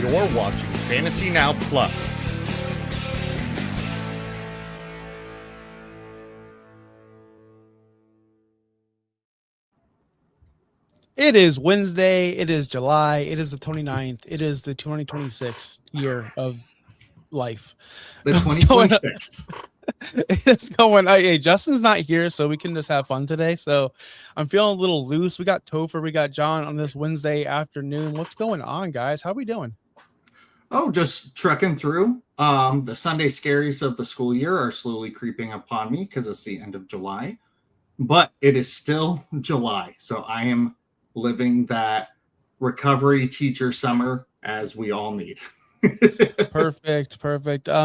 You're watching Fantasy Now Plus. It is Wednesday. It is July. It is the 29th. It is the 2026 year of life. The 2026. It's going. Hey, Justin's not here, so we can just have fun today. So I'm feeling a little loose. We got Topher, we got John on this Wednesday afternoon. What's going on, guys? How are we doing? Oh, just trekking through. The Sunday scaries of the school year are slowly creeping upon me because it's the end of July, but it is still July. So I am living that recovery teacher summer as we all need. Perfect.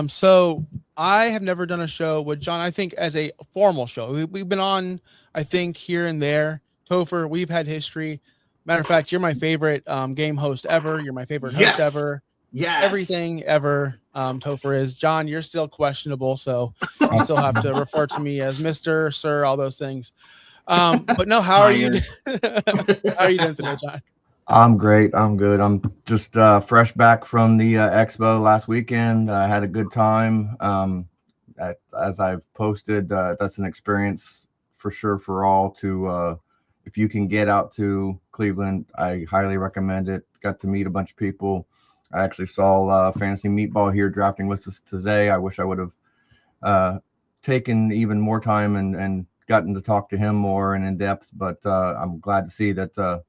So I have never done a show with John, I think, as a formal show. We've been on, I think, here and there. Topher, we've had history. Matter of fact, you're my favorite game host ever. You're my favorite host ever. Yes. Everything ever. Topher is. John, you're still questionable, so you still have to refer to me as Mr., Sir, all those things. But no, how are you? How are you doing today, John? I'm great. I'm good. I'm just fresh back from the expo last weekend. I had a good time. As I've posted, that's an experience for sure for all to, if you can get out to Cleveland, I highly recommend it. Got to meet a bunch of people. I actually saw Fantasy Meatball here drafting with us today. I wish I would have taken even more time and gotten to talk to him more and in depth, but I'm glad to see that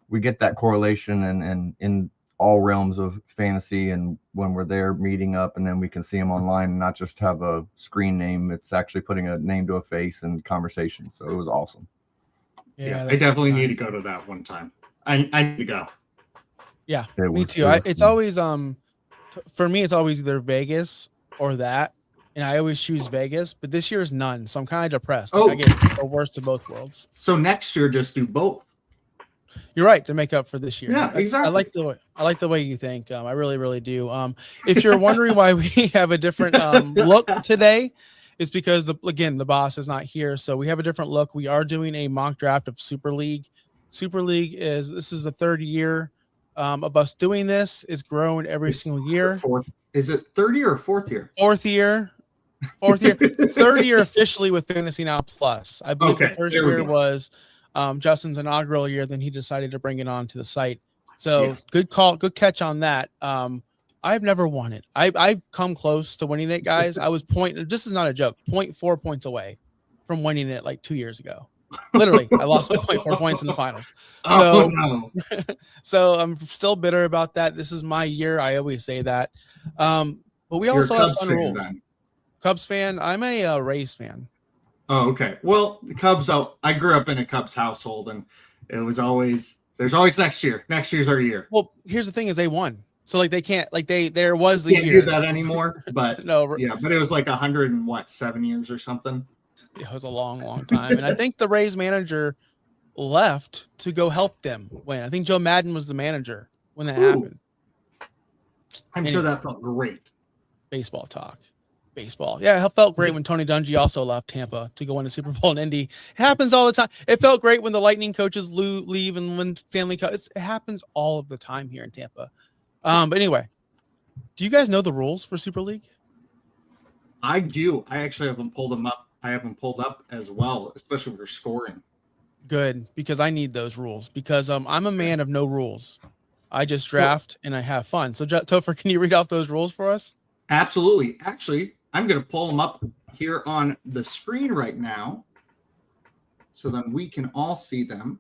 we get that correlation and in all realms of fantasy, and when we're there meeting up, and then we can see them online and not just have a screen name. It's actually putting a name to a face and conversation. So it was awesome. Yeah, I definitely need to go to that one time. I need to go. Yeah, me too. It's always for me, it's always either Vegas or that, and I always choose Vegas. But this year is none, so I'm kind of depressed. I get the worst of both worlds. So next year, just do both. You're right, to make up for this year. Yeah, exactly. I like the way you think. I really, really do. If you're wondering why we have a different look today, it's because the boss is not here, so we have a different look. We are doing a mock draft of Super League. Super League this is the third year of us doing this. It's grown every single year. Is it 30 or fourth year? Fourth year. Third year officially with Fantasy Now Plus. I believe the first year was Justin's inaugural year. Then he decided to bring it on to the site. So Good call, good catch on that. I've never won it. I've come close to winning it, guys. I was this is not a joke, 0.4 points away from winning it like 2 years ago. Literally, I lost by 0.4 points in the finals. So, so I'm still bitter about that. This is my year. I always say that. But we also have fun rules. Cubs fan. I'm a Rays fan. Oh, okay. Well, the Cubs. I grew up in a Cubs household, and it was always there's always next year. Next year's our year. Well, here's the thing: is they won, so like they can't there was the can't year do that anymore. But no, yeah, but it was like 107 years or something. It was a long time, and I think the Rays manager left to go help them win. I think Joe Madden was the manager when that happened. I'm sure that felt great. Baseball talk. Baseball. Yeah, it felt great when Tony Dungy also left Tampa to go win the Super Bowl in Indy. It happens all the time. It felt great when the Lightning coaches leave and when Stanley Cup. It happens all of the time here in Tampa. But anyway, do you guys know the rules for Super League? I do. I actually haven't pulled them up. I haven't pulled up as well, especially for scoring. Good, because I need those rules because I'm a man of no rules. I just draft and I have fun. So Topher, can you read off those rules for us? Absolutely. Actually, I'm going to pull them up here on the screen right now so that we can all see them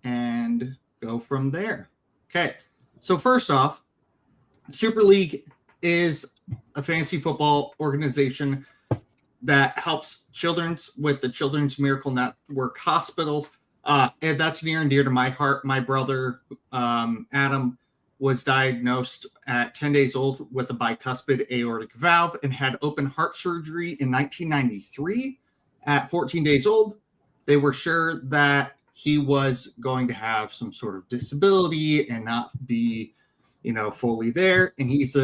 and go from there. Okay. So first off, Super League is a fantasy football organization that helps children's with the Children's Miracle Network hospitals. And that's near and dear to my heart. My brother, Adam, was diagnosed at 10 days old with a bicuspid aortic valve and had open heart surgery in 1993. At 14 days old, they were sure that he was going to have some sort of disability and not be, fully there. And he's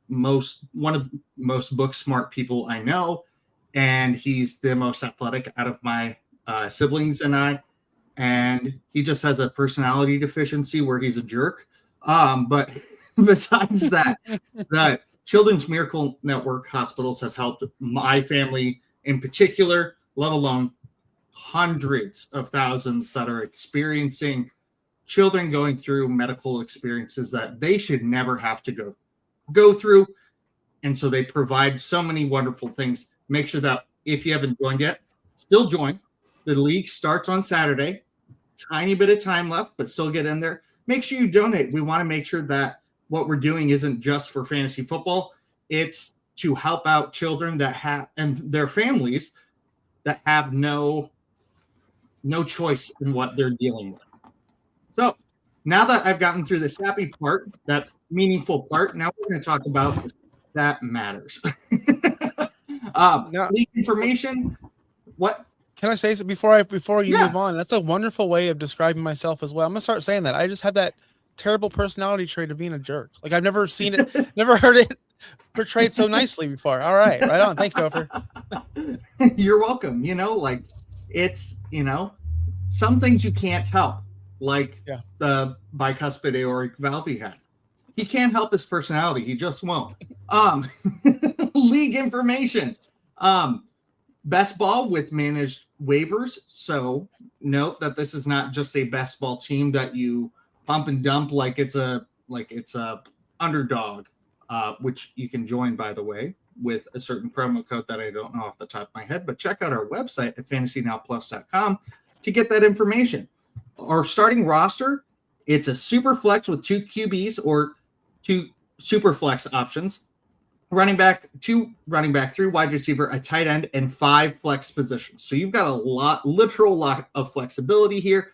one of the most book smart people I know. And he's the most athletic out of my siblings and I. And he just has a personality deficiency where he's a jerk. But besides that, the Children's Miracle Network hospitals have helped my family in particular, let alone hundreds of thousands that are experiencing children going through medical experiences that they should never have to go through. And so they provide so many wonderful things. Make sure that if you haven't joined yet, still join. The league starts on Saturday. Tiny bit of time left, but still get in there. Make sure you donate. We want to make sure that what we're doing isn't just for fantasy football. It's to help out children that have and their families that have no choice in what they're dealing with. So now that I've gotten through the sappy part, that meaningful part, now we're going to talk about that matters. League information. What? Can I say something before you move on? That's a wonderful way of describing myself as well. I'm gonna start saying that. I just have that terrible personality trait of being a jerk. Like I've never seen it, never heard it portrayed so nicely before. All right, right on. Thanks, Topher. You're welcome. Like it's some things you can't help, like the bicuspid aortic valve he had. He can't help his personality. He just won't. League information. Best ball with managed waivers. So note that this is not just a best ball team that you pump and dump like it's a underdog, which you can join, by the way, with a certain promo code that I don't know off the top of my head. But check out our website at fantasynowplus.com to get that information. Our starting roster, it's a super flex with 2 QBs or 2 super flex options. Running back, 3 wide receiver, a tight end, and 5 flex positions. So you've got a literal lot of flexibility here.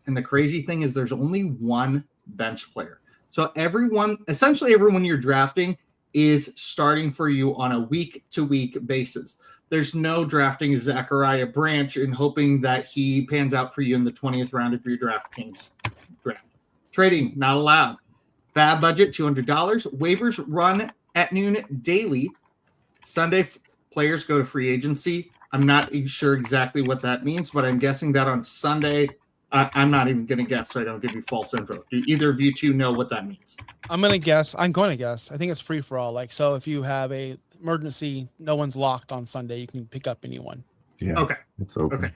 And the crazy thing is there's only 1 bench player. So essentially everyone you're drafting is starting for you on a week-to-week basis. There's no drafting Zachariah Branch and hoping that he pans out for you in the 20th round of your DraftKings draft. Trading, not allowed. Bad budget, $200. Waivers run at noon daily. Sunday, players go to free agency. I'm not sure exactly what that means, but I'm guessing that on Sunday, I'm not even going to guess so I don't give you false info. Do either of you two know what that means? I'm going to guess. I think it's free for all. Like, so if you have a emergency, no one's locked on Sunday, you can pick up anyone. Yeah. Okay. It's open. Okay.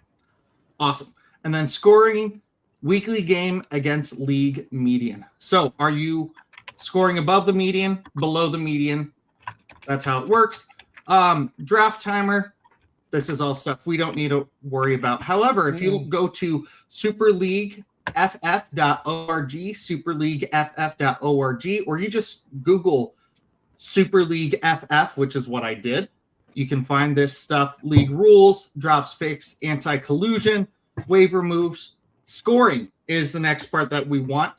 Awesome. And then scoring, weekly game against league median. So are you scoring above the median, below the median? That's how it works. Draft timer. This is all stuff we don't need to worry about. However, if you go to superleagueff.org, superleagueff.org, or you just Google Super League FF, which is what I did, you can find this stuff: league rules, drops, picks, anti-collusion, waiver moves. Scoring is the next part that we want.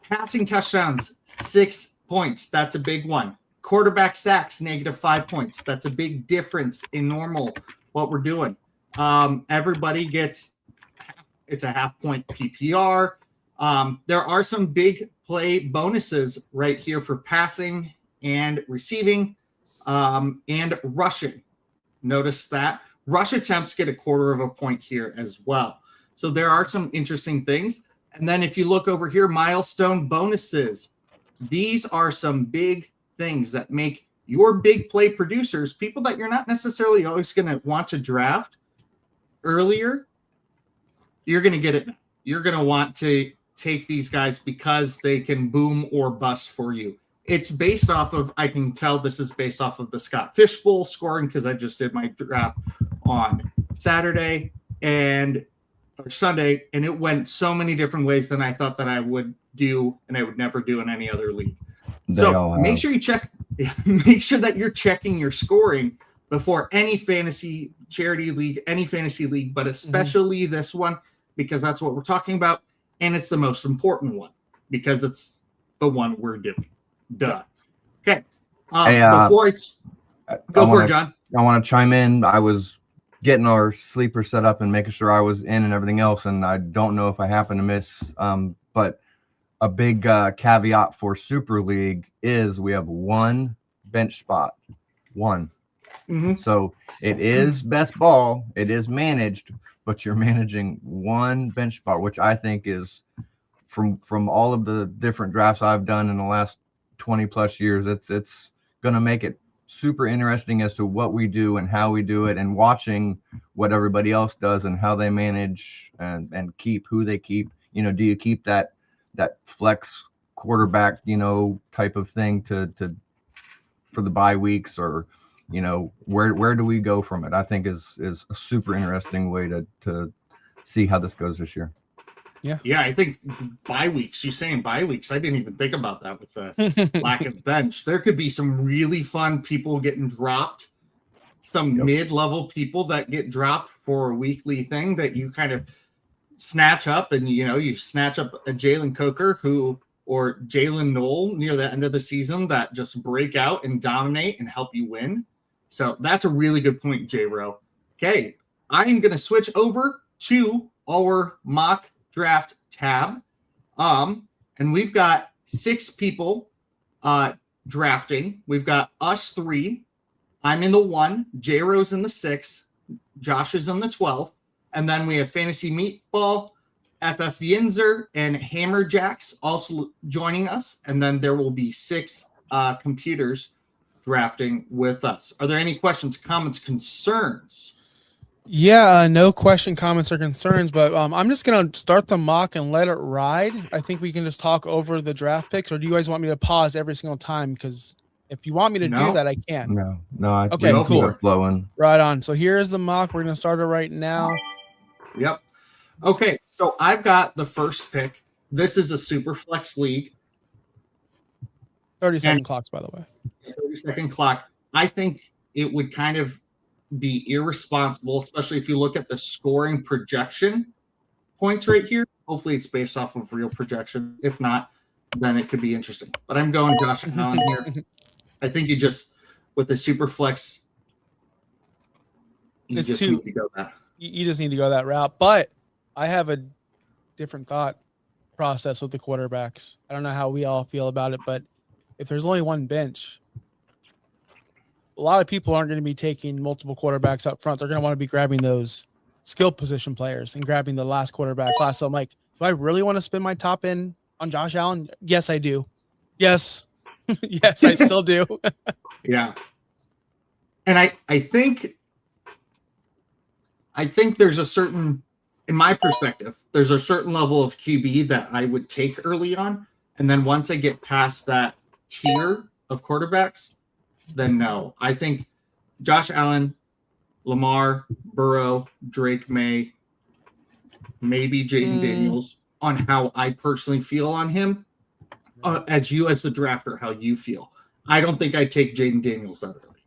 Passing touchdowns, 6 points. That's a big one. Quarterback sacks, -5 points. That's a big difference in normal what we're doing. Everybody gets, it's a half-point PPR. There are some big play bonuses right here for passing and receiving and rushing. Notice that. Rush attempts get 1/4 point here as well. So there are some interesting things. And then if you look over here, milestone bonuses. These are some big things that make your big play producers, people that you're not necessarily always going to want to draft earlier, you're going to get it. You're going to want to take these guys because they can boom or bust for you. It's based off of, I can tell this is based off of the Scott Fishbowl scoring because I just did my draft on Saturday or Sunday, and it went so many different ways than I thought that I would do, and I would never do in any other league. So make sure you check. Make sure that you're checking your scoring before any fantasy charity league, any fantasy league, but especially this one, because that's what we're talking about. And it's the most important because it's the one we're doing. Duh. Okay. Before it's go for it, John. I want to chime in. I was getting our sleeper set up and making sure I was in and everything else. And I don't know if I happen to miss, but a big caveat for Super League is we have 1 bench spot. 1. So it is best ball. It is managed, but you're managing 1 bench spot, which I think is from all of the different drafts I've done in the last 20 plus years. It's going to make it super interesting as to what we do and how we do it, and watching what everybody else does and how they manage and keep who they keep. You know, do you keep that flex quarterback, you know, type of thing to for the bye weeks, or, you know, where do we go from it? I think is a super interesting way to see how this goes this year. Yeah, I think bye weeks. You're saying bye weeks. I didn't even think about that with the lack of bench. There could be some really fun people getting dropped, some mid-level people that get dropped for a weekly thing that you kind of snatch up, and you snatch up a Jalen Coker or Jalen Knoll near the end of the season that just break out and dominate and help you win. So that's a really good point, J-Ro. Okay, I'm going to switch over to our mock draft tab. And we've got 6 people drafting. We've got us 3. I'm in the 1. J-Ro's in the 6. Josh is in the 12. And then we have Fantasy Meatball, FF Yinzer, and Hammerjacks also joining us. And then there will be 6 computers drafting with us. Are there any questions, comments, concerns? Yeah, no question, comments, or concerns, but I'm just going to start the mock and let it ride. I think we can just talk over the draft picks, or do you guys want me to pause every single time? Because if you want me to do that, I can. No. Okay, cool. Flowing. Right on. So here's the mock. We're going to start it right now. Yep. Okay, so I've got the first pick. This is a Superflex league. 30-second clocks, by the way. 30-second clock. I think it would kind of be irresponsible, especially if you look at the scoring projection points right here. Hopefully it's based off of real projection. If not, then it could be interesting. But I'm going Josh Allen here. I think you just, with the Superflex, you just need to go that. You just need to go that route. But I have a different thought process with the quarterbacks. I don't know how we all feel about it, but if there's only one bench, a lot of people aren't going to be taking multiple quarterbacks up front. They're going to want to be grabbing those skill position players and grabbing the last quarterback class. So I'm like, do I really want to spend my top end on Josh Allen? Yes, I do. Yes. Yes, I still do. Yeah. And I think there's a certain, in my perspective, there's a certain level of QB that I would take early on. And then once I get past that tier of quarterbacks, then no. I think Josh Allen, Lamar, Burrow, Drake May, maybe Jaden Daniels, on how I personally feel on him, as the drafter, how you feel. I don't think I'd take Jaden Daniels that early.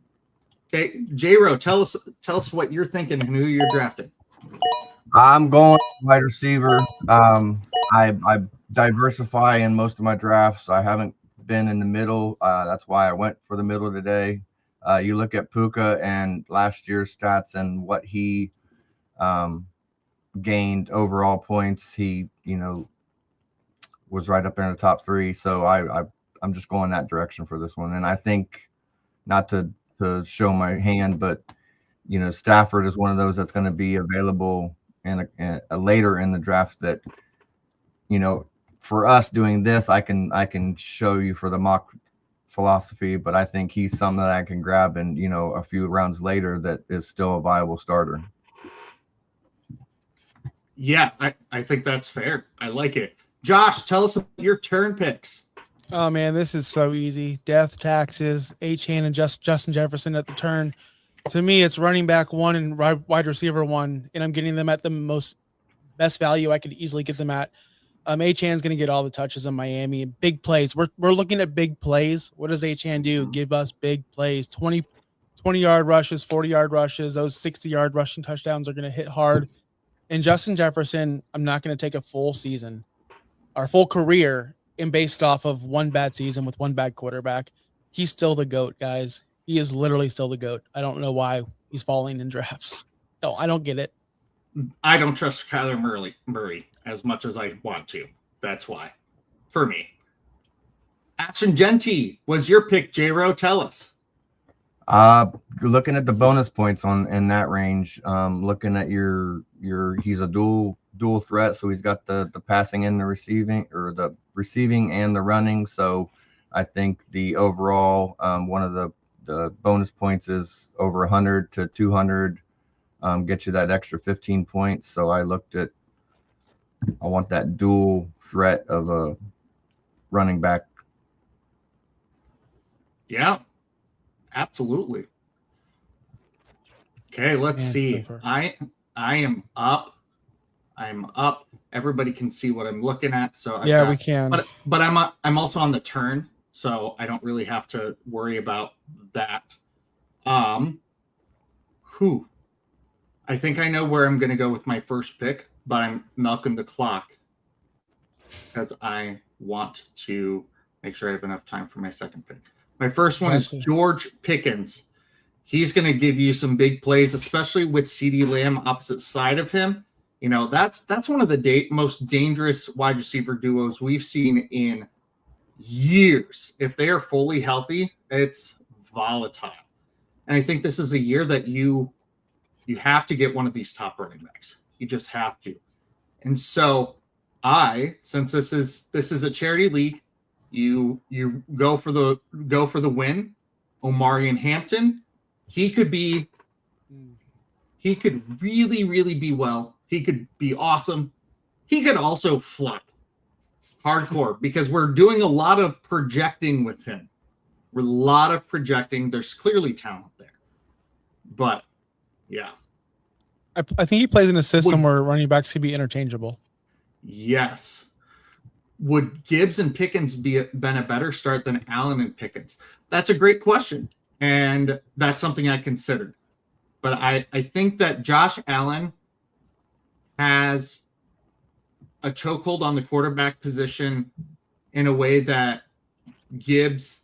Okay, J-Ro, tell us what you're thinking and who you're drafting. I'm going wide receiver. I diversify in most of my drafts. I haven't been in the middle. That's why I went for the middle today. You look at Puka and last year's stats and what he gained overall points. He, was right up there in the top 3. So I'm just going that direction for this one. And I think, not to show my hand, but Stafford is one of those that's going to be available in a later in the draft that, for us doing this, I can show you for the mock philosophy, but I think he's something that I can grab and, a few rounds later that is still a viable starter. Yeah, I think that's fair. I like it. Josh, tell us about your turn picks. Oh, man, this is so easy. Death, taxes, Achane, and Justin Jefferson at the turn. To me, it's running back 1 and wide receiver 1, and I'm getting them at the best value I could easily get them at. Achane's going to get all the touches in Miami. Big plays. We're looking at big plays. What does Achane do? Give us big plays. 20-yard rushes, 40-yard rushes. Those 60-yard rushing touchdowns are going to hit hard. And Justin Jefferson, I'm not going to take a full season, our full career, and based off of one bad season with one bad quarterback. He's still the GOAT, guys. He is literally still the GOAT. I don't know why he's falling in drafts. No, I don't get it. I don't trust Kyler Murray as much as I want to. That's why, for me. Ashton Genty was your pick, J-Ro. Tell us. Looking at the bonus points in that range, looking at he's a dual threat, so he's got the passing and the receiving, or the receiving and the running. So I think the overall one of the bonus points is over 100 to 200, get you that extra 15 points. So I want that dual threat of a running back. Yeah, absolutely. Okay, let's see. I am up. I'm up. Everybody can see what I'm looking at. So we can. But I'm also on the turn, so I don't really have to worry about that. I think I know where I'm going to go with my first pick, but I'm milking the clock because I want to make sure I have enough time for my second pick. My first one is George Pickens. He's going to give you some big plays, especially with CeeDee Lamb opposite side of him. You know, that's one of the most dangerous wide receiver duos we've seen in years. If they are fully healthy, it's volatile. And I think this is a year that you have to get one of these top running backs. You just have to. And so since this is a charity league, you go for the win. Omarion Hampton, he could really, really be well. He could be awesome. He could also flop hardcore because we're doing a lot of projecting with him. There's clearly talent there. But, yeah. I think he plays in a system where running backs could be interchangeable. Yes. Would Gibbs and Pickens been a better start than Allen and Pickens? That's a great question, and that's something I considered. But I think that Josh Allen has a chokehold on the quarterback position in a way that Gibbs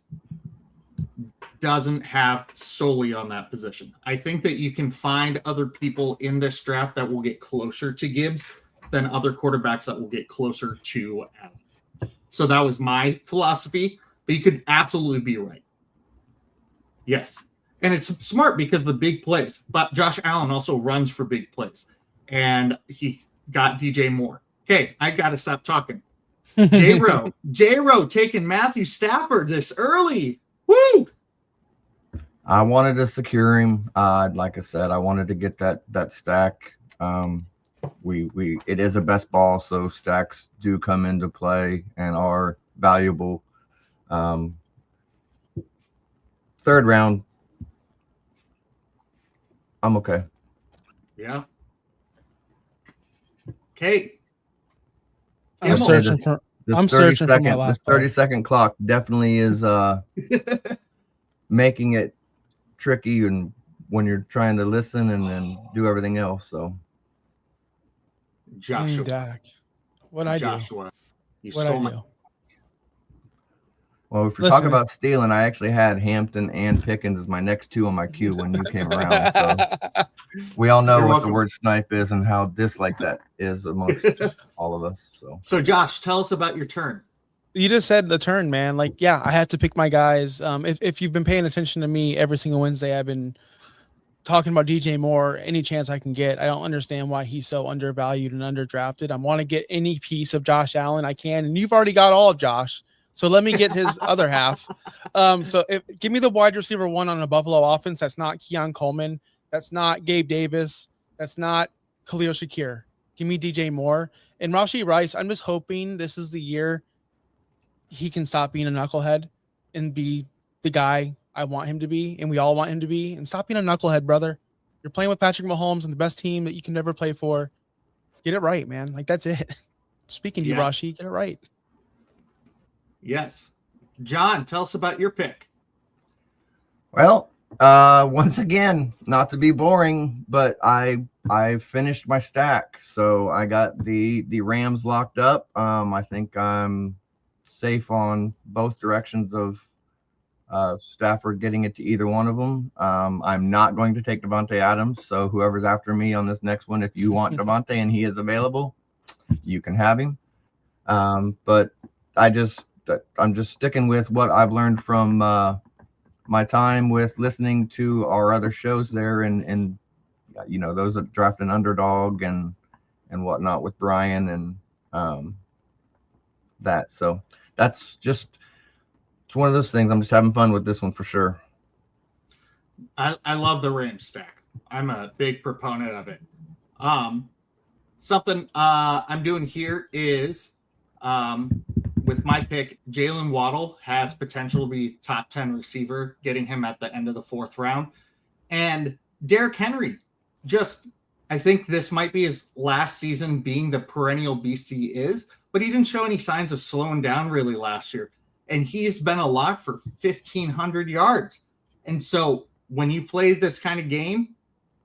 doesn't have solely on that position. I think that you can find other people in this draft that will get closer to Gibbs than other quarterbacks that will get closer to Allen. So that was my philosophy, but you could absolutely be right. Yes. And it's smart because the big plays, but Josh Allen also runs for big plays, and he got DJ Moore. Okay, I got to stop talking. J-Row taking Matthew Stafford this early. Woo! I wanted to secure him. Like I said, I wanted to get that stack. It is a best ball, so stacks do come into play and are valuable. Third round, I'm okay. Yeah. Okay. I'm searching for my last this 30-second clock definitely is making it tricky and when you're trying to listen and then do everything else. So Joshua. What I do? Joshua. You stole my. Well, if you're talking about stealing, I actually had Hampton and Pickens as my next two on my queue when you came around. So we all know what the word snipe is and how dislike that is amongst all of us. So Josh, tell us about your turn. You just said the turn, man. Like, yeah, I have to pick my guys. If you've been paying attention to me every single Wednesday, I've been talking about DJ Moore any chance I can get. I don't understand why he's so undervalued and underdrafted. I want to get any piece of Josh Allen I can, and you've already got all of Josh. So let me get his other half. Give me the wide receiver one on a Buffalo offense. That's not Keon Coleman. That's not Gabe Davis. That's not Khalil Shakir. Give me DJ Moore. And Rashee Rice, I'm just hoping this is the year he can stop being a knucklehead and be the guy I want him to be, and we all want him to be. And stop being a knucklehead, brother. You're playing with Patrick Mahomes and the best team that you can never play for. Get it right, man. Like, that's it. Speaking to you, Rashee, get it right. Yes. John, tell us about your pick. Well, once again, not to be boring, but I finished my stack. So I got the Rams locked up. I think I'm safe on both directions of Stafford getting it to either one of them. I'm not going to take Devontae Adams. So whoever's after me on this next one, if you want Devontae and he is available, you can have him. But I'm just sticking with what I've learned from my time with listening to our other shows there and you know, those that draft an underdog and whatnot with Brian and that. So that's just it's one of those things. I'm just having fun with this one for sure. I love the Rams stack. I'm a big proponent of it. Something I'm doing here is with my pick, Jalen Waddle has potential to be top 10 receiver, getting him at the end of the 4th round. And Derrick Henry, I think this might be his last season being the perennial beast he is, but he didn't show any signs of slowing down really last year. And he's been a lock for 1,500 yards. And so when you play this kind of game,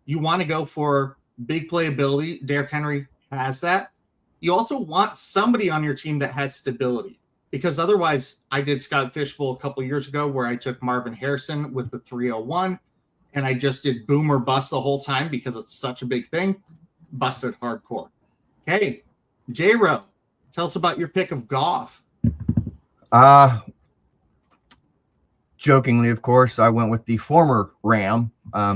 you want to go for big playability. Derrick Henry has that. You also want somebody on your team that has stability, because otherwise, I did Scott Fishbowl a couple years ago where I took Marvin Harrison with the 301, and I just did boom or bust the whole time because it's such a big thing. Busted hardcore. Okay, J-Ro, tell us about your pick of Goff. Jokingly, of course, I went with the former Ram.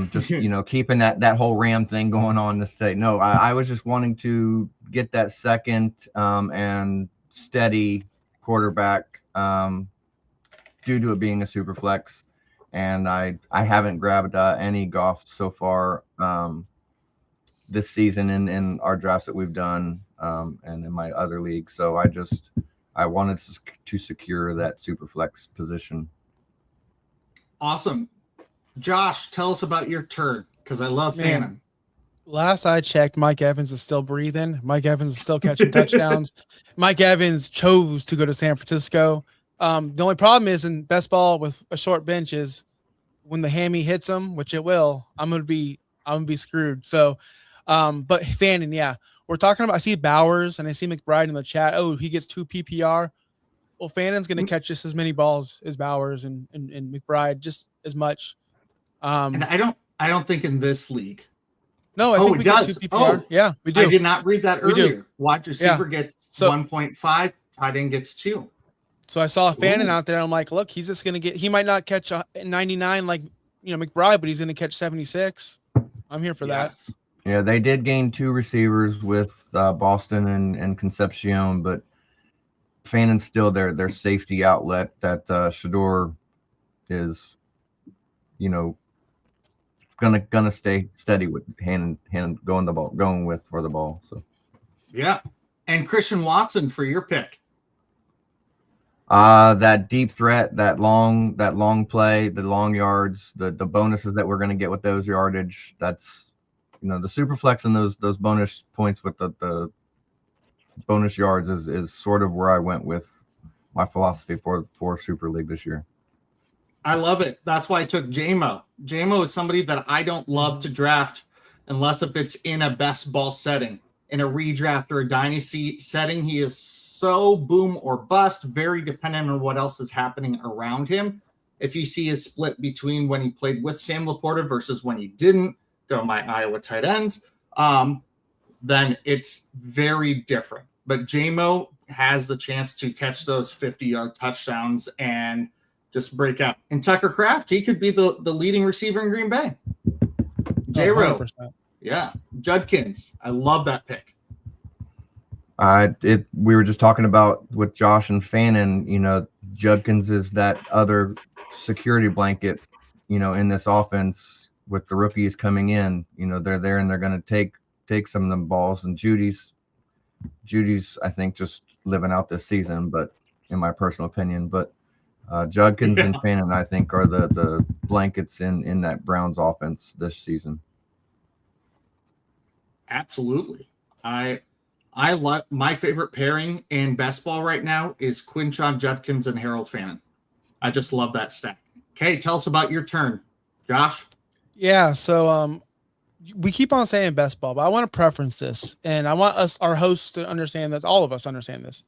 Just keeping that whole Ram thing going on this day. No, I was just wanting to get that second and steady quarterback due to it being a super flex, and I haven't grabbed any Goff so far this season in our drafts that we've done and in my other leagues. So I wanted to secure that super flex position. Awesome. Josh, tell us about your turn, because I love Fannin. Last I checked, Mike Evans is still breathing. Mike Evans is still catching touchdowns. Mike Evans chose to go to San Francisco. The only problem is in best ball with a short bench is when the hammy hits him, which it will, I'm gonna be screwed. So, but Fannin, yeah, we're talking about. I see Bowers and I see McBride in the chat. Oh, he gets 2 PPR. Well, Fannin's going to catch just as many balls as Bowers and McBride, just as much. And I don't think in this league. No, I think we get 2 PPR. Yeah, we do. I did not read that earlier. Wide receiver gets 1.5. Tight end gets 2. So I saw Fannin out there. I'm like, look, he's just going to get. He might not catch 99 like McBride, but he's going to catch 76. I'm here for that. Yeah, they did gain 2 receivers with Boston and Concepcion, but Fannin's still their safety outlet that Shador is, gonna stay steady with hand going with for the ball. So yeah, and Christian Watson for your pick. That deep threat, that long play, the long yards, the bonuses that we're gonna get with those yardage. That's the super flex and those bonus points with the bonus yards is sort of where I went with my philosophy for Super League this year. I love it. That's why I took JMO. JMO is somebody that I don't love to draft unless if it's in a best ball setting. In a redraft or a dynasty setting, he is so boom or bust, very dependent on what else is happening around him. If you see his split between when he played with Sam Laporta versus when he didn't, go to my Iowa tight ends, then it's very different. But JMO has the chance to catch those 50-yard touchdowns and just break out. And Tucker Kraft, he could be the leading receiver in Green Bay. J-Ro. Yeah. Judkins. I love that pick. We were just talking about with Josh and Fannin, Judkins is that other security blanket, in this offense with the rookies coming in. They're there and they're going to take some of them balls, and Judy's I think just living out this season, but in my personal opinion, but Judkins and Fannin I think are the blankets in that Browns offense this season. Absolutely. I like my favorite pairing in best ball right now is Quinshon Judkins and Harold Fannin. I just love that stack. Okay, tell us about your turn, Josh. Yeah, so we keep on saying best ball, but I want to preference this, and I want our hosts, to understand that all of us understand this.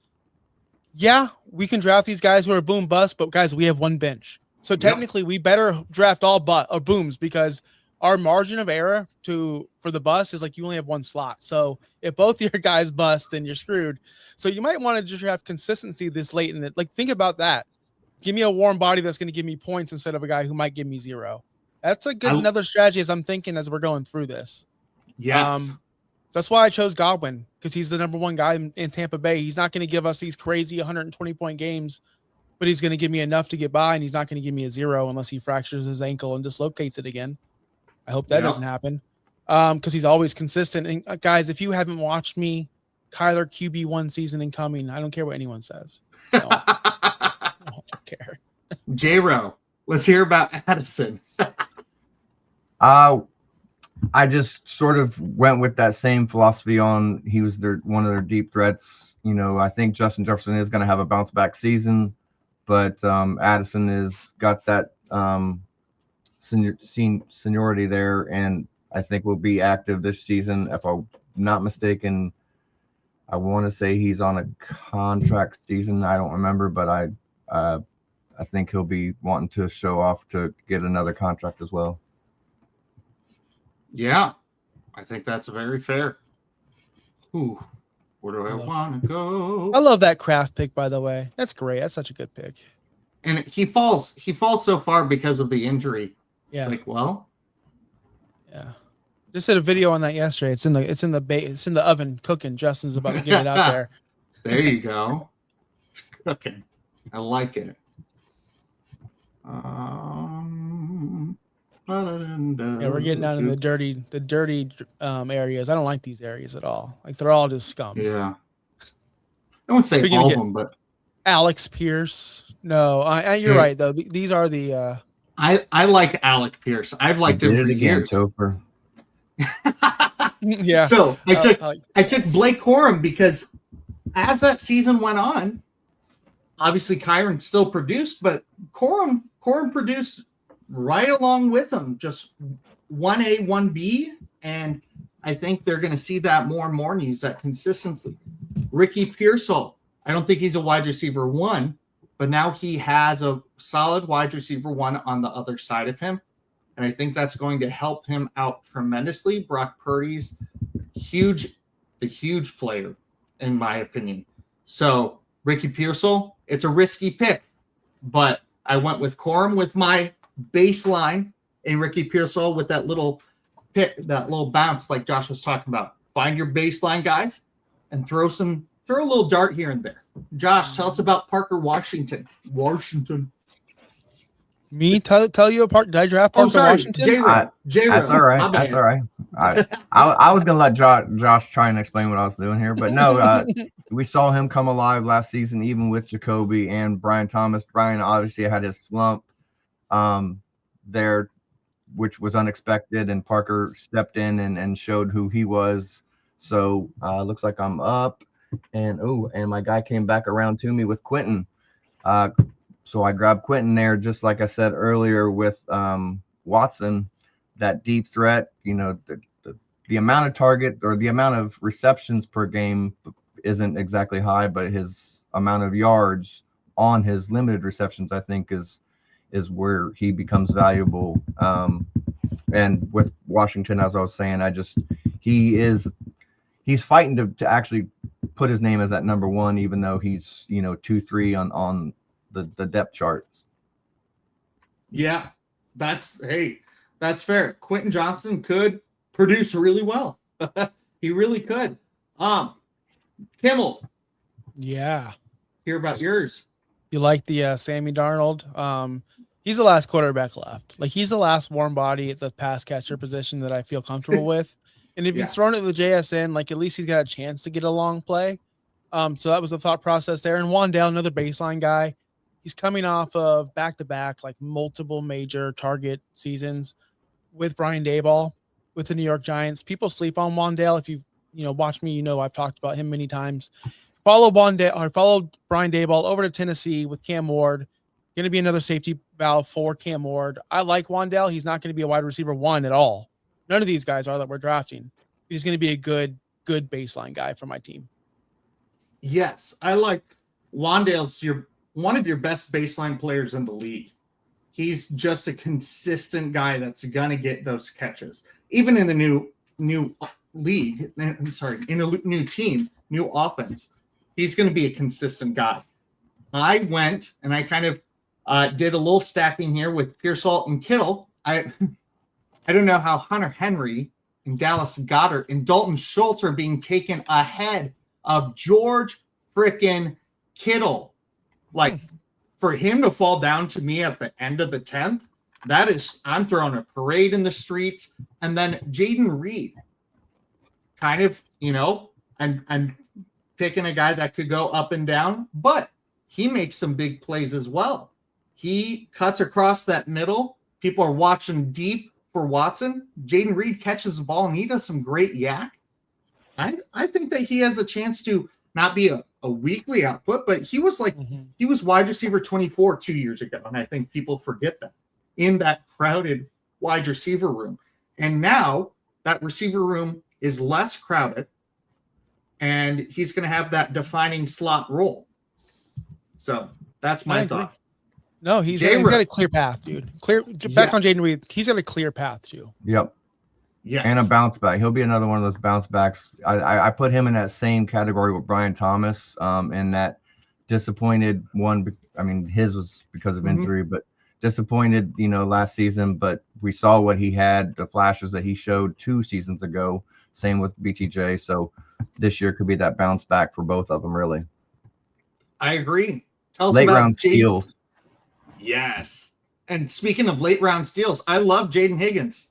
Yeah, we can draft these guys who are boom bust, but guys, we have one bench, so technically we better draft all booms, because our margin of error for the bust is like you only have one slot. So if both your guys bust, then you're screwed. So you might want to just have consistency this late in it. Like, think about that. Give me a warm body that's going to give me points instead of a guy who might give me 0. That's a good another strategy as I'm thinking as we're going through this. Yes. That's why I chose Godwin, because he's the number 1 guy in Tampa Bay. He's not going to give us these crazy 120-point games, but he's going to give me enough to get by, and he's not going to give me a 0 unless he fractures his ankle and dislocates it again. I hope that doesn't happen, because he's always consistent. And guys, if you haven't watched me, Kyler QB1 season incoming, I don't care what anyone says. No, I don't care. J-Ro, let's hear about Addison. I just sort of went with that same philosophy on he was one of their deep threats. You know, I think Justin Jefferson is going to have a bounce back season, but Addison has got that seniority there, and I think will be active this season. If I'm not mistaken, I want to say he's on a contract season. I don't remember, but I think he'll be wanting to show off to get another contract as well. Yeah, I think that's very fair. Ooh, where do I want to go? I love that Kraft pick, by the way. That's great. That's such a good pick. And he falls so far because of the injury. Yeah. It's like, well, yeah. Just did a video on that yesterday. It's in the oven cooking. Justin's about to get it out there. There you go. It's cooking. I like it. Yeah, we're getting down in the dirty areas. I don't like these areas at all. Like, they're all just scums. Yeah. I wouldn't say all of them, but Alex Pierce. No, you're right though. These are the. I like Alec Pierce. I've liked him for years. Topher. Yeah. So I took Blake Corum because as that season went on, obviously Kyron still produced, but Corum produced right along with him, just 1A, 1B, and I think they're going to see that more and more and use that consistently. Ricky Pearsall, I don't think he's a wide receiver 1, but now he has a solid wide receiver 1 on the other side of him, and I think that's going to help him out tremendously. Brock Purdy's the huge player, in my opinion. So Ricky Pearsall, it's a risky pick, but I went with Corum with my baseline and Ricky Pearsall with that little pick, that little bounce like Josh was talking about. Find your baseline, guys, and throw a little dart here and there. Josh, tell us about Parker Washington. Me tell you apart. Did I draft Parker Washington? J-Ro. That's all right. That's all right. I was gonna let Josh try and explain what I was doing here, but no, we saw him come alive last season, even with Jacoby and Brian Thomas. Brian obviously had his slump there, which was unexpected, and Parker stepped in and showed who he was. So looks like I'm up, and my guy came back around to me with Quentin. So I grabbed Quentin there, just like I said earlier with Watson, that deep threat. You know, the amount of target or the amount of receptions per game isn't exactly high, but his amount of yards on his limited receptions, I think, is where he becomes valuable. And with Washington, as I was saying, he's fighting to actually put his name as that number 1, even though he's 2-3 on the depth charts. Yeah, that's fair. Quentin Johnson could produce really well. He really could. Kimmel. Yeah. Hear about yours. You like the Sammy Darnold? He's the last quarterback left. Like, he's the last warm body at the pass catcher position that I feel comfortable with. And if he's thrown it to the JSN, like, at least he's got a chance to get a long play. So that was the thought process there. And Wandale, another baseline guy. He's coming off of back-to-back, like, multiple major target seasons with Brian Daboll, with the New York Giants. People sleep on Wandale. If you watch me, I've talked about him many times. Followed Brian Daboll over to Tennessee with Cam Ward. Going to be another safety valve for Cam Ward. I like Wandale. He's not going to be a wide receiver 1 at all. None of these guys are that we're drafting. He's going to be a good baseline guy for my team. Yes, I like Wandale's one of your best baseline players in the league. He's just a consistent guy that's going to get those catches. Even in the new league, in a new team, new offense, he's going to be a consistent guy. I went and I kind of did a little stacking here with Pearsall and Kittle. I don't know how Hunter Henry and Dallas Goedert and Dalton Schultz are being taken ahead of George frickin' Kittle. Like, for him to fall down to me at the end of the 10th, I'm throwing a parade in the streets. And then Jaden Reed, kind of, I'm picking a guy that could go up and down, but he makes some big plays as well. He cuts across that middle. People are watching deep for Watson. Jaden Reed catches the ball and he does some great yak. I think that he has a chance to not be a weekly output, but he was he was wide receiver 24 2 years ago. And I think people forget that in that crowded wide receiver room. And now that receiver room is less crowded and he's going to have that defining slot role. So that's my thought. No, he's got a clear path, dude. Back on Jaden Reed. He's got a clear path too. Yep. Yes. And a bounce back. He'll be another one of those bounce backs. I put him in that same category with Brian Thomas, in that disappointed one. I mean, his was because of injury, but disappointed, last season. But we saw what he had, the flashes that he showed 2 seasons ago. Same with BTJ. So this year could be that bounce back for both of them, really. I agree. Tell us late about round steal. Yes. And speaking of late round steals, I love Jaden Higgins.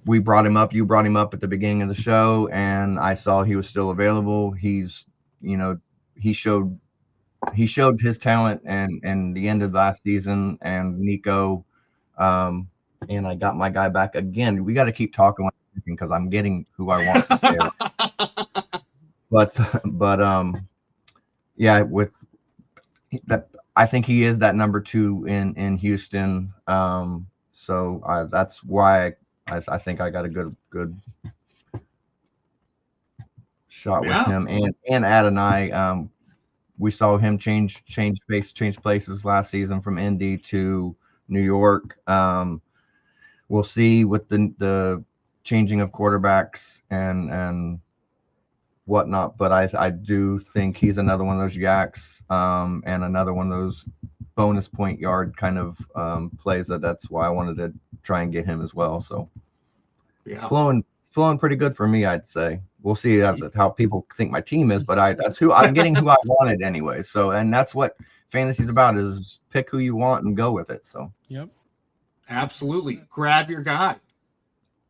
We brought him up. You brought him up at the beginning of the show, and I saw he was still available. He's, he showed his talent and the end of last season. And Nico, and I got my guy back again. We got to keep talking because I'm getting who I want to stay. But yeah, with that, I think he is that number 2 in Houston. So that's why I think I got a good shot with him. And Adonai, we saw him change places last season from Indy to New York. We'll see with the changing of quarterbacks and whatnot, but I do think he's another one of those yaks, and another one of those bonus point yard kind of plays. That's why I wanted to try and get him as well. So it's flowing pretty good for me, I'd say. We'll see how people think my team is, but that's who I'm getting, who I wanted anyway. So, and that's what fantasy is about, is pick who you want and go with it. So yep, absolutely, grab your guy.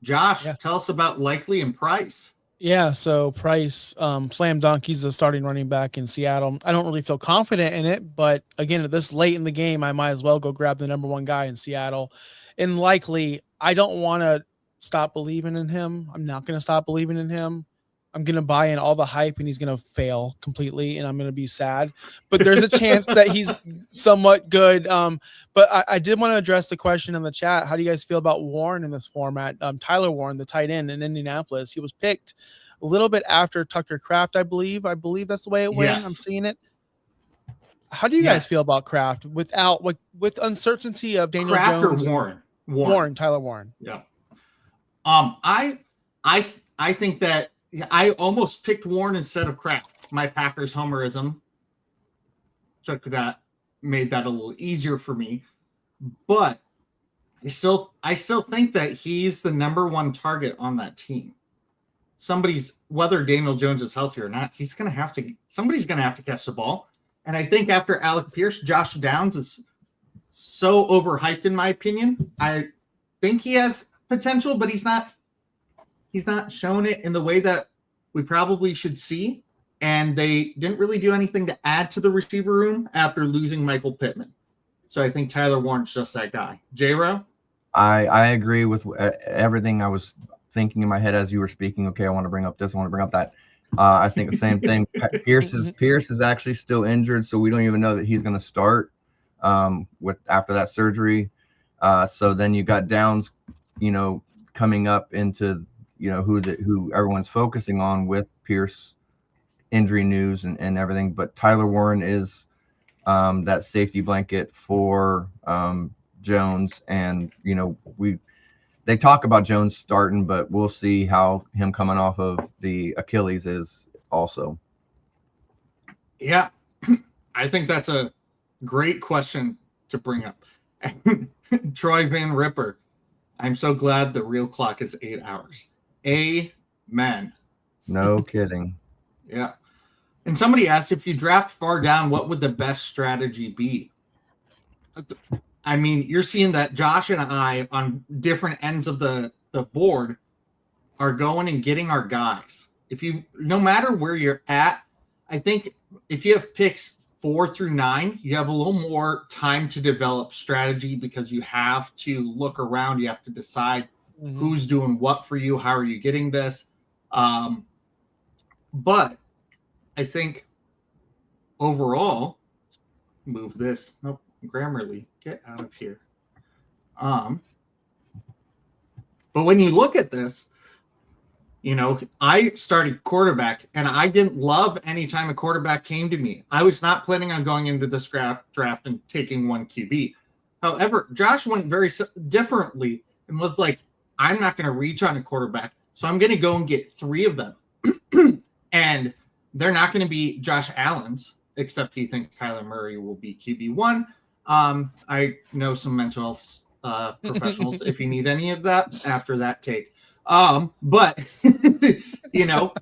Josh, tell us about Likely and Price. Yeah, so Price, slam dunk. He's the starting running back in Seattle. I don't really feel confident in it, but again, at this late in the game, I might as well go grab the number 1 guy in Seattle. And Likely, I don't want to stop believing in him. I'm not going to stop believing in him. I'm going to buy in all the hype and he's going to fail completely and I'm going to be sad. But there's a chance that he's somewhat good. But I did want to address the question in the chat. How do you guys feel about Warren in this format? Tyler Warren, the tight end in Indianapolis, he was picked a little bit after Tucker Kraft, I believe. That's the way it went. Yes. I'm seeing it. How do you guys feel about Kraft with uncertainty of Daniel Kraft Jones? Or Warren? Tyler Warren. Yeah. I think that I almost picked Warren instead of Kraft. My Packers homerism made that a little easier for me. But I still think that he's the number 1 target on that team. Whether Daniel Jones is healthy or not, somebody's going to have to catch the ball. And I think after Alec Pierce, Josh Downs is so overhyped in my opinion. I think he has potential, but he's not shown it in the way that we probably should see. And they didn't really do anything to add to the receiver room after losing Michael Pittman. So I think Tyler Warren's just that guy. J-Ro? I agree with everything I was thinking in my head as you were speaking. Okay, I want to bring up this, I want to bring up that. I think the same thing. Pierce is actually still injured, so we don't even know that he's going to start after that surgery. So then you got Downs, coming up into who everyone's focusing on with Pierce injury news and everything. But Tyler Warren is that safety blanket for Jones, and they talk about Jones starting, but we'll see how him coming off of the Achilles is also. Yeah, I think that's a great question to bring up. Troy Van Ripper, I'm so glad the real clock is 8 hours. Amen. No kidding. Yeah. And somebody asked, if you draft far down, what would the best strategy be? I mean, you're seeing that Josh and I on different ends of the board are going and getting our guys. No matter where you're at, I think if you have picks 4 through 9, you have a little more time to develop strategy because you have to look around. You have to decide who's doing what for you. How are you getting this? But I think overall, let's move this. Nope, Grammarly, get out of here. But when you look at this, I started quarterback, and I didn't love any time a quarterback came to me. I was not planning on going into this draft and taking one QB. However, Josh went very differently and was like, I'm not going to reach on a quarterback, so I'm going to go and get 3 of them. And they're not going to be Josh Allen's, except he thinks Kyler Murray will be QB1. I know some mental health professionals if you need any of that after that take. But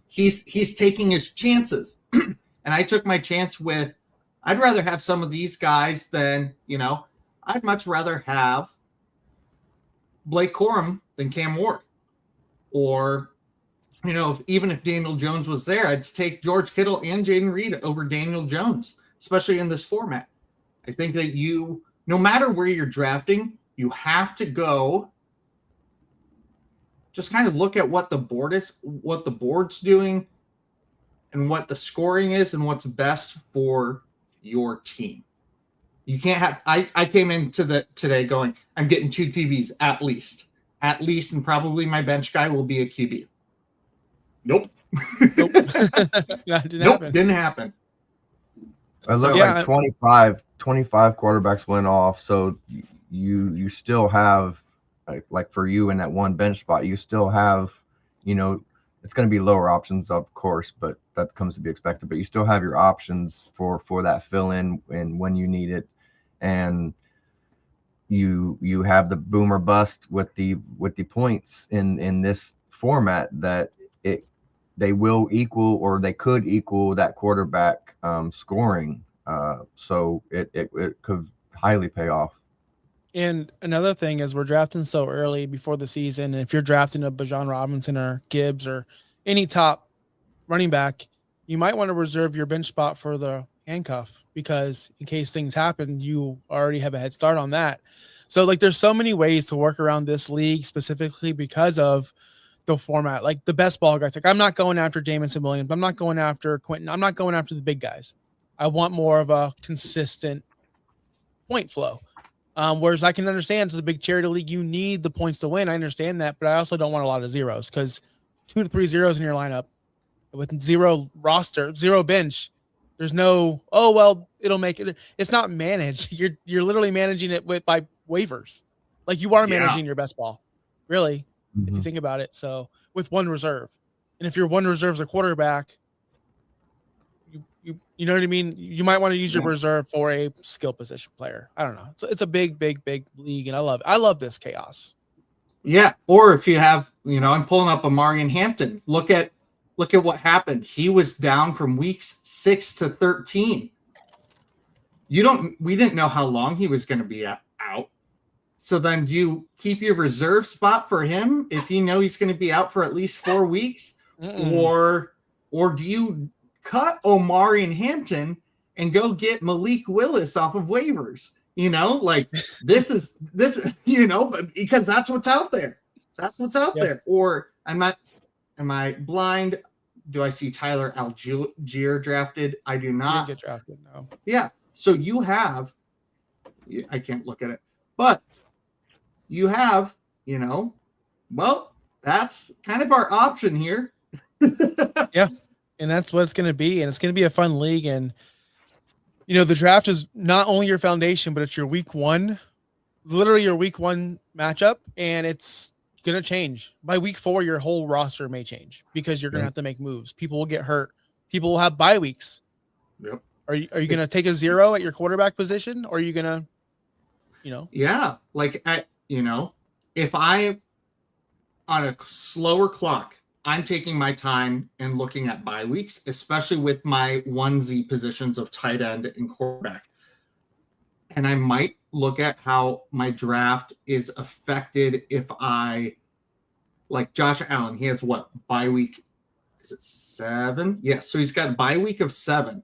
he's taking his chances. And I took my chance with, I'd rather have some of these guys than, I'd much rather have Blake Corum than Cam Ward. Or, even if Daniel Jones was there, I'd take George Kittle and Jaden Reed over Daniel Jones, especially in this format. I think that no matter where you're drafting, you have to go just kind of look at what the board's doing and what the scoring is and what's best for your team. You can't have, I came into today going, I'm getting 2 QBs at least, and probably my bench guy will be a QB. Nope. Didn't happen. It looked like 25 quarterbacks went off. So you still have, like for you in that one bench spot, you still have, it's going to be lower options, of course, but that comes to be expected. But you still have your options for that fill in and when you need it, and you have the boomer bust with the points in this format that they will equal, or they could equal that quarterback scoring. So it could highly pay off. And another thing is we're drafting so early before the season. And if you're drafting a Bijan Robinson or Gibbs or any top running back, you might want to reserve your bench spot for the handcuff, because in case things happen, you already have a head start on that. So there's so many ways to work around this league, specifically because of the format. Like the best ball guys, I'm not going after Jamison Williams. I'm not going after Quentin. I'm not going after the big guys. I want more of a consistent point flow. Whereas I can understand it's a big charity league, you need the points to win. I understand that, but I also don't want a lot of zeros, because 2 to 3 zeros in your lineup with 0 roster, 0 bench, there's no, it'll make it. It's not managed. You're literally managing it by waivers. Like you are managing your best ball, really, if you think about it. So with one reserve, and if your one reserve's a quarterback, you know what I mean? You might want to use your reserve for a skill position player. I don't know. It's a big league, and I love this chaos. Yeah. Or if you have, I'm pulling up Amarian Hampton. Look at what happened. He was down from weeks 6 to 13. We didn't know how long he was going to be out. So then do you keep your reserve spot for him if you know he's going to be out for at least 4 weeks? Or do you cut Omarion Hampton and go get Malik Willis off of waivers? This is but because that's what's out there. That's what's out there. Or am I blind? Do I see Tyler Algier drafted? I do not. He didn't get drafted, no. Yeah. So you have, I can't look at it, but you have, that's kind of our option here. Yeah. And that's what it's going to be. And it's going to be a fun league. And, the draft is not only your foundation, but it's your week 1, literally your week 1 matchup. And it's going to change. By week 4, your whole roster may change because you're going to have to make moves. People will get hurt. People will have bye weeks. Yep. Are you going to take a 0 at your quarterback position? Or are you going to, Yeah. If I, on a slower clock, I'm taking my time and looking at bye weeks, especially with my 1Z positions of tight end and quarterback. And I might look at how my draft is affected if I, like Josh Allen, he has what, bye week? Is it 7? Yeah, so he's got a bye week of 7.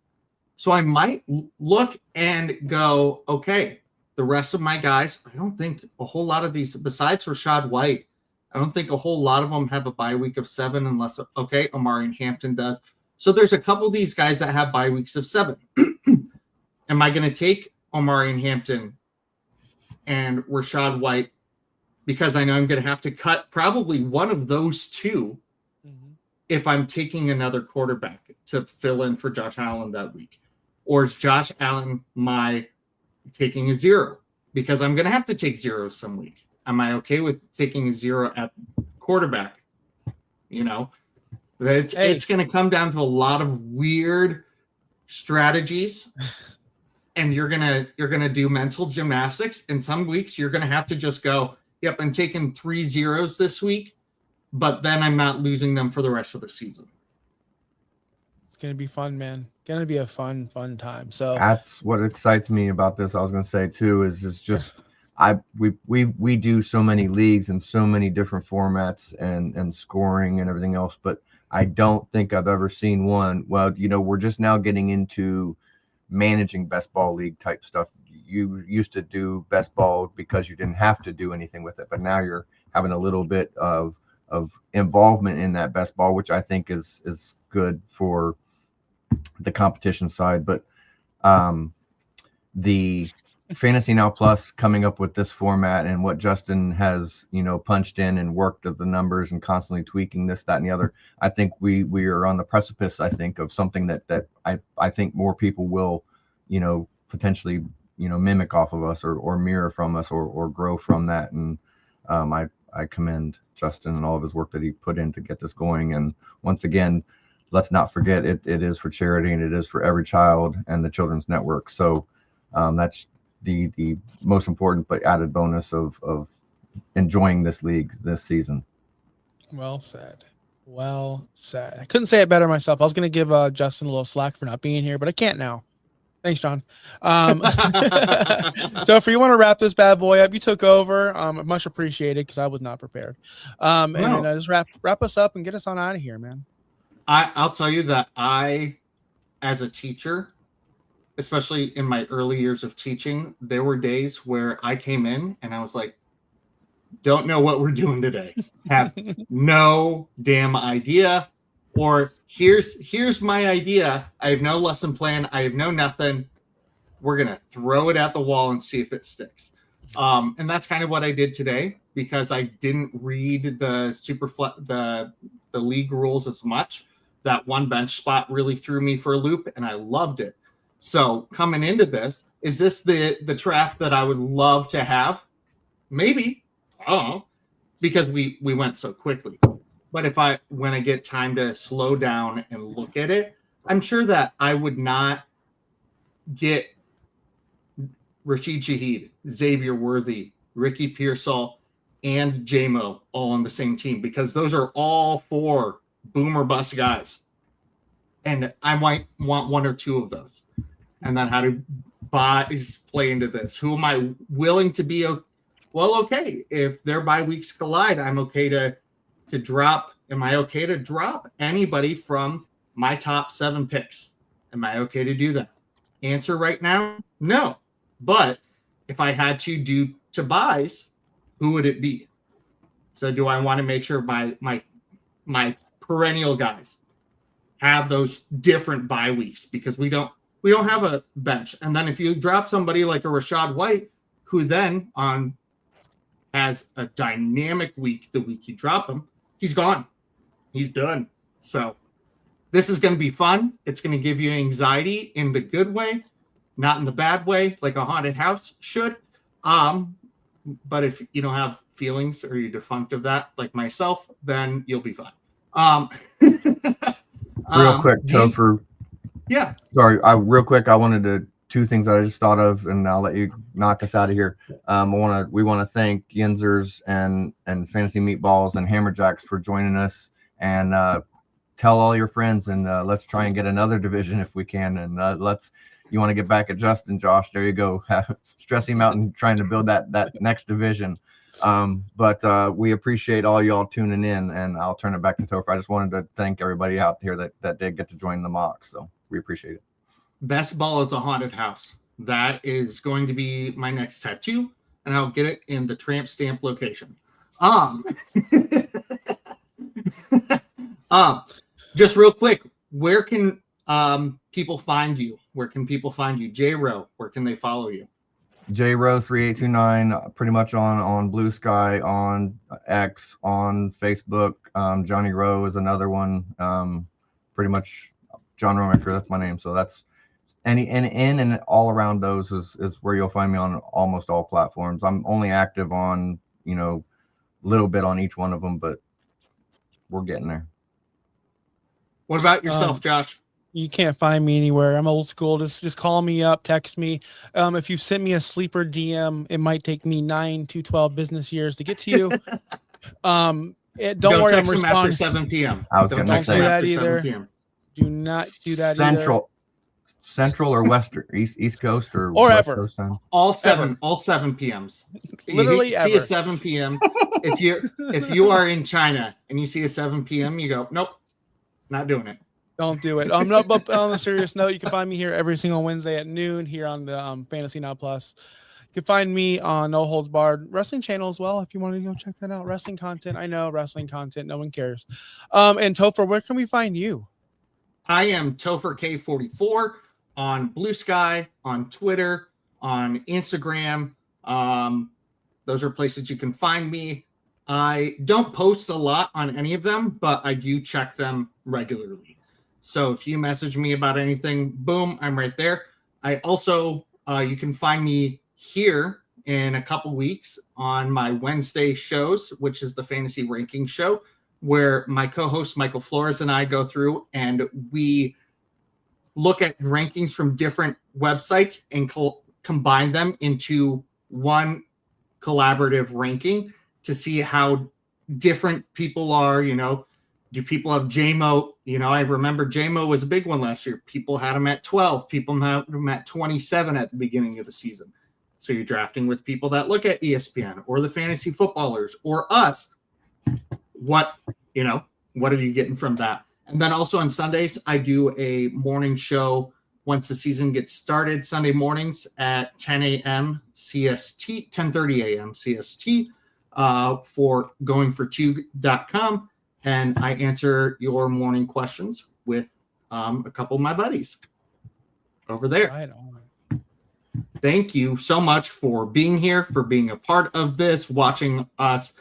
So I might look and go, okay, the rest of my guys, I don't think a whole lot of these, besides Rashad White, I don't think a whole lot of them have a bye week of 7 unless, okay, Omari and Hampton does. So there's a couple of these guys that have bye weeks of 7. Am I going to take Omari and Hampton and Rashad White because I know I'm going to have to cut probably one of those two if I'm taking another quarterback to fill in for Josh Allen that week? Or is Josh Allen my taking a 0? Because I'm going to have to take 0 some week. Am I okay with taking a 0 at quarterback? You know, it's going to come down to a lot of weird strategies, and you're gonna do mental gymnastics. And some weeks you're going to have to just go, yep, I'm taking 3 zeros this week, but then I'm not losing them for the rest of the season. It's going to be fun, man. Going to be a fun time. So that's what excites me about this. I was going to say too, is it's just, we do so many leagues and so many different formats and scoring and everything else, but I don't think I've ever seen one. Well, you know, we're just now getting into managing best ball league type stuff. You used to do best ball because you didn't have to do anything with it, but now you're having a little bit of involvement in that best ball, which I think is good for the competition side. But the Fantasy Now Plus coming up with this format and what Justin has, you know, punched in and worked at the numbers and constantly tweaking this, that, and the other, I think we are on the precipice, I think, of something that I think more people will, you know, potentially, you know, mimic off of us or mirror from us or grow from that. And I commend Justin and all of his work that he put in to get this going. And once again, let's not forget it is for charity and it is for every child and the Children's Network. So that's the most important but added bonus of enjoying this league this season. Well said. I couldn't say it better myself. I was going to give Justin a little slack for not being here, but I can't now. Thanks, John. Topher, you want to wrap this bad boy up? You took over. Much appreciated because I was not prepared. And then just wrap us up and get us on out of here, man. I'll tell you that I, as a teacher, especially in my early years of teaching, there were days where I came in and I was like, don't know what we're doing today. Have no damn idea. Or here's my idea. I have no lesson plan. I have no nothing. We're going to throw it at the wall and see if it sticks. And that's kind of what I did today because I didn't read the league rules as much. That one bench spot really threw me for a loop and I loved it. So coming into this, is this the draft that I would love to have? Maybe. Oh, because we went so quickly. But when I get time to slow down and look at it, I'm sure that I would not get Rashid Shaheed, Xavier Worthy, Ricky Pearsall, and JMO all on the same team because those are all 4 boom or bust guys. And I might want 1 or 2 of those. And then how do buys play into this? Who am I willing to be? Well, okay. If their bye weeks collide, I'm okay to drop. Am I okay to drop anybody from my top 7 picks? Am I okay to do that? Answer right now, no. But if I had to do to buys, who would it be? So do I want to make sure my perennial guys have those different bye weeks because we don't have a bench. And then if you drop somebody like a Rashad White, who then has a dynamic week the week you drop him, he's gone. He's done. So this is going to be fun. It's going to give you anxiety in the good way, not in the bad way, like a haunted house should. But if you don't have feelings or you're defunct of that, like myself, then you'll be fine. Real quick, Topher. Yeah. Sorry, real quick, I wanted to 2 things that I just thought of, and I'll let you knock us out of here. We want to thank Yinzers and Fantasy Meatballs and Hammerjacks for joining us and tell all your friends, and let's try and get another division if we can. And you want to get back at Justin, Josh, there you go. Stress him out and trying to build that next division. But we appreciate all y'all tuning in, and I'll turn it back to Topher. I just wanted to thank everybody out here that did get to join the mock, so we appreciate it. Best ball is a haunted house. That is going to be my next tattoo, and I'll get it in the tramp stamp location. Just real quick, where can people find you? Where can people find you? J-Row, where can they follow you? J-Row3829, pretty much on Blue Sky, on X, on Facebook. Johnny Rowe is another one. Pretty much John Romaker, that's my name. So that's in and all around those is where you'll find me on almost all platforms. I'm only active on, a little bit on each one of them, but we're getting there. What about yourself, Josh? You can't find me anywhere. I'm old school. Just call me up, text me. If you send me a sleeper DM, it might take me 9 to 12 business years to get to you. Don't worry, I'm responding after 7 p.m. I was going to say that either. Do not do that Central or Western, East Coast or West ever. Coast time? All 7 p.m.s. Literally you see a 7 p.m. if you are in China and you see a 7 p.m., you go, nope, not doing it. Don't do it. But on a serious note, you can find me here every single Wednesday at noon here on the Fantasy Now Plus. You can find me on No Holds Barred Wrestling channel as well if you want to go check that out. Wrestling content. I know wrestling content. No one cares. And Topher, where can we find you? I am Topher K44 on Blue Sky, on Twitter, on Instagram. Those are places you can find me. I don't post a lot on any of them, but I do check them regularly. So if you message me about anything, boom, I'm right there. I also, you can find me here in a couple weeks on my Wednesday shows, which is the Fantasy Ranking Show, where my co-host Michael Flores and I go through and we look at rankings from different websites and combine them into one collaborative ranking to see how different people are. Do people have JMO? I remember JMO was a big one last year. People had him at 12. People had him at 27 at the beginning of the season. So you're drafting with people that look at ESPN or the fantasy footballers or us. What are you getting from that? And then also on Sundays, I do a morning show once the season gets started, Sunday mornings at 10 a.m. CST, 10:30 a.m. CST for goingfor2.com. And I answer your morning questions with a couple of my buddies over there. Right on. Thank you so much for being here, for being a part of this, watching us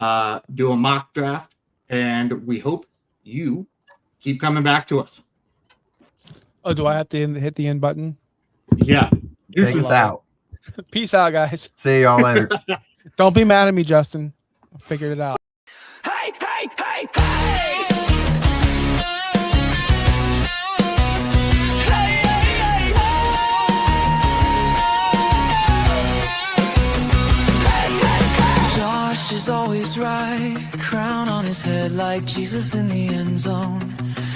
do a mock draft. And we hope you keep coming back to us. Oh, do I have to hit the end button? Yeah. Take us out. Peace out, guys. See y'all later. Don't be mad at me, Justin. I figured it out. Hey, hey, hey, hey! Josh is always right, crown on his head like Jesus in the end zone.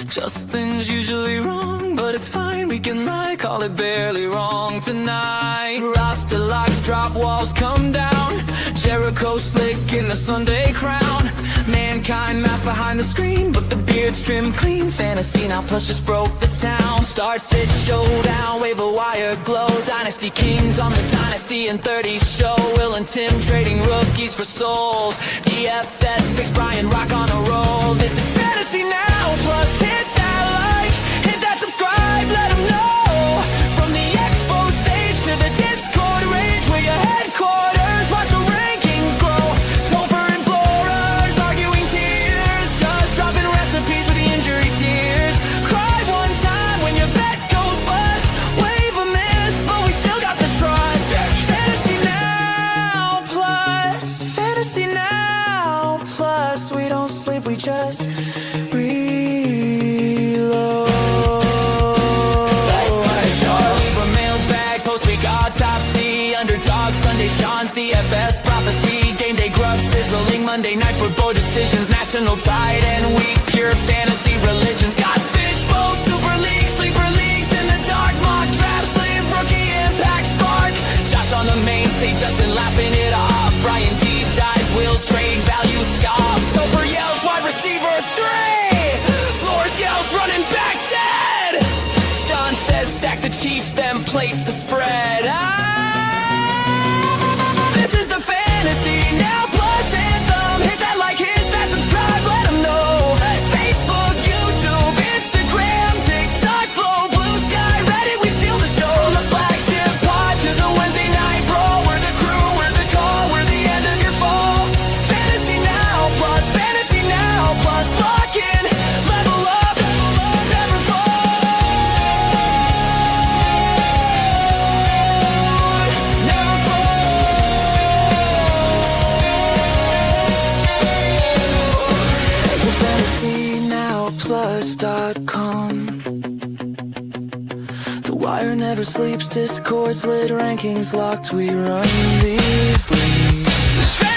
Justin's usually wrong, but it's fine, we can call it barely wrong tonight. Rasta locks, drop walls come down, Jericho slick in the Sunday crown. Mankind masked behind the screen, but the beard's trimmed clean. Fantasy Now Plus just broke the town. Start, sit, showdown, wave a wire glow. Dynasty Kings on the Dynasty and 30 show. Will and Tim trading rookies for souls. DFS picks Brian Rock on a roll. This is Fantasy Now Plus. Hit that like, hit that subscribe, let them know. From the expo stage to the Discord range, where your headquarters, watch the rankings grow. Topher and Flores arguing tears, just dropping recipes for the injury tears. Cry one time when your bet goes bust, wave a miss, but we still got the trust. Fantasy Now Plus, Fantasy Now Plus. We don't sleep, we just reload. Leave a mailbag, post week autopsy, underdog Sunday, Sean's DFS prophecy, game day grub sizzling, Monday night football decisions, national tight end week. your fantasy religions. Got fishbowl, super leagues, sleeper leagues in the dark, mock draft, slave, rookie, impact, spark. Josh on the main stage, Justin laughing it off. Brian deep dives, wheels, trade value, scoff. Topher yells, wide receiver 3. Flores yells, running back dead. Sean says, stack the Chiefs, them plates the spread. This is the fantasy now plus anthem. Hit that like, hit that subscribe, let them know. Facebook, YouTube, Instagram, TikTok, Flow, Blue Sky, Reddit, we steal the show. From the flagship pod to the Wednesday night brawl, we're the crew, we're the call, we're the end of your fall. Fantasy now plus, lock in, level up, never fall. Never FantasyNowPlus.com. The wire never sleeps, Discord slid, rankings locked, we run these leagues.